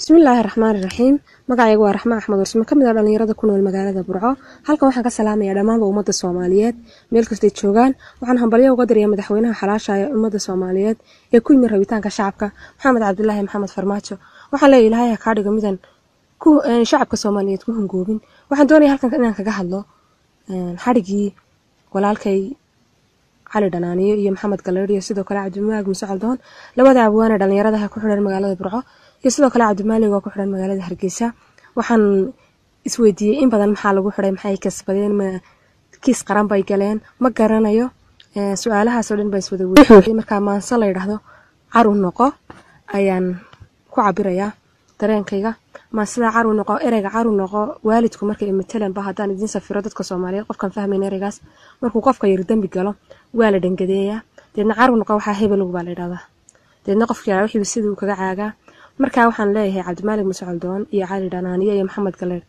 بسم الله الرحمن الرحيم magacaygu waa Raxmaan Axmed Warsame kamid ah dhalinyarada ku nool magaalada Burco halkan waxaan ka salaamayaa dhammaan ummadda Soomaaliyeed meel kasta ay joogaan waxaan hambalyo uga dirayaa madaxweynaha xalaasha ee ummadda Soomaaliyeed ee ku yimid rabitaanka shacabka Maxamed Cabdullaahi Maxamed Farmaajo waxaan leeyahay Ilaahay ka dhigo midan ku shacabka Soomaaliyeed ku hungoobin waxaan doonayaa halkan inaan kaga hadlo xarigii walaalkay Cali Dhanaaniyo iyo Maxamed Galeeriyo sidoo kale Cabdimaag Muuse Caldoon labada abwaana dhalinyarada ku xidhan magaalada Burco iyo sidoo kale Cabdimaalik oo ku xidhan magaalada Hargeysa waxaan isweydiiyay in badan maxaa lagu xiray maxay kasbadeen ma kiis qaran bay galeen ma garanayo su'aalahaas oo dhan bay iswada weydiiyay marka maansa la yiraahdo caru noqo ayaan ku cabirayaa dareenkayga maasada caru noqo ereyga caru noqo waalidku markay imatalan ba hadaan idin safiro dadka Soomaaliyeed qofkan fahmayn ereygaas markuu qofka yar dambi galo waa la dhangadeeyaa deedna caru noqo waxa hebel ugu baa la yiraahdaa deedna qofka wixii sidoo kaga caaga marka waxaan leeyahay Cabdimaalik Muuse Caldoon iyo Cali Dhanaaniyo iyo Maxamed Galeer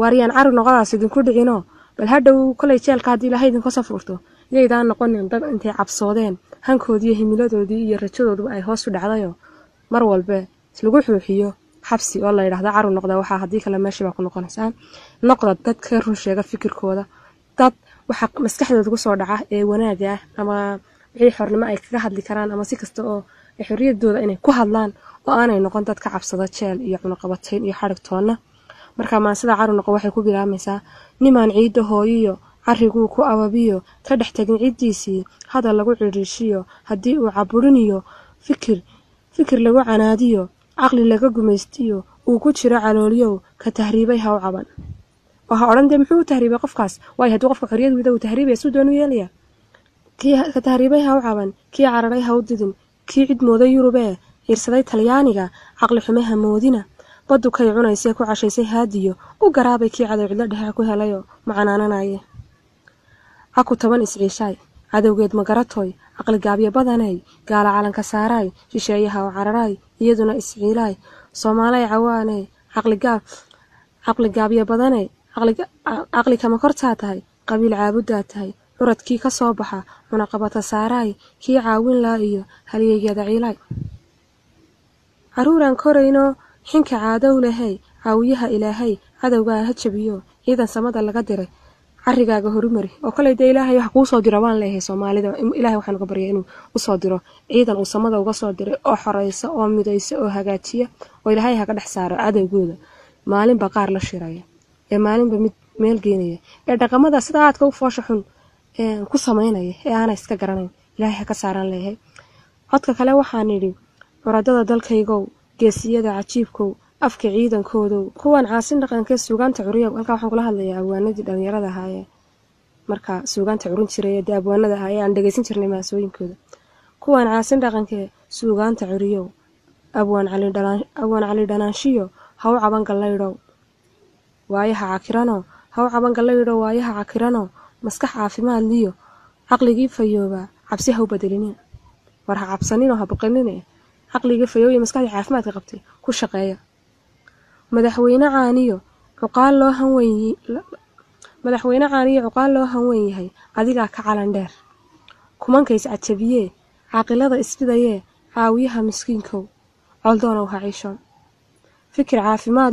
waariyaan caru noqodaas idin ku dhicino bal hadhow kulay jeelka hadii Ilaahay idin ka safurto iyaydaan noqonin dad intay cabsoodeen hankoodii himiladoodii iyo rajadoodu ay hoos u dhacdayo mar walba lagu xuuxiyo xabsi oo la yiraahdo caru noqda waxa hadii kala meeshii ba ku noqonaysan noqda dad ka run sheega fikirkooda dad waxa maskaxdooda ku soo dhaca ee wanaaga ama wixii xornimo ay kaga hadli karaan ama si kasta oo xorriyadooda inay ku hadlaan oo aanay noqon dad ka cabsada jeel iyo cunaqabateyn iyo xarig toona marka maasada caru noqo waxay ku bilaamaysaa nimaan ciido hooyiyo arigu ku ababiyo ka dhex tagin ciidiisii hada lagu ciriishiyo hadii uu caburiniyo fikir lagu canaadiyo aqli laga gumaystiyo uu ku jiro calooliyo ka tahriibay ha u caban waxa oran muxuu tahriibay qofkaas way haduu qofka xorriyad wada uu tahriibay soo doonu yeelaya kii ka tahriibay ha u caban kii cararay ha u didin kii cid mooday Yurube irsaday Talyaaniga aqli xumaha moodina badu kay cunaysay ku cashaysay haadiyo u garaabay kii cadow cid la dhahay ku helayo macanaananaye aku taban isciishay cadowgeed ma garatoy aqli gaabiyo badanay gaala calanka saaray shisheeyaha oo cararay iyaduna isciilay Soomaaliya cawaanay aqli gaabiyo badanay aqli kama kortaa tahay qabiil caabudaa tahay uradkii ka soo baxa cunaqabata saaray kii caawin laa iyo halyeeyada ciilay caruuran korayno xinka caadaw lahay caawiyaha Ilaahay cadowga ha jabiyo ciidan samada laga diray carigaaga horumari oo kale Ilaahay wax ku soo diro waan leeyahay Soomaalida Ilaahay waxaan uga baryaa inuu u soo diro ciidan uu samada uga soo diray oo xoreysa oo midaysa oo hagaajiya oo Ilaahay ha ka dhex saaro cadowgooda maalin baqaar la shiraya ee maalinba mid meel geenaya ee dhaqamada sida aadka u foosho xun ku sameynaya ee aan iska garanayn Ilaahay ka saaran leeyahay codka kale waxaan yiri muradada dalkaygo geesiyada cajiibkow afka ciidankooda kuwan caasin dhaqanka suugaanta curiyo halka waxaan kula hadlayaa abwaanadii dhalinyarada ahaa marka suugaanta curin jiray ee abwaanada ahaa aan dhageysan jirnay maasooyinkooda kuwan caasin dhaqanka suugaanta curiyo abwaan Cali Dhanaanshiyo ha u caban galayro waayaha cakirano ha u caban galayro waayaha cakirano maskax caafimaad liyo aqligii fayooba cabsi ha u bedelinin war ha cabsanino ha baqanine aqliga fayooba maskaxda caafimaadka qabtay ku shaqeeya madaxweyne caaniyo cuqaal loo hanweyn yahay adiga ka calan dheer kumankays cajabiye aqilada isbidaye caawiyaha miskiinkow coldoona waxa ciisho fikir caafimaad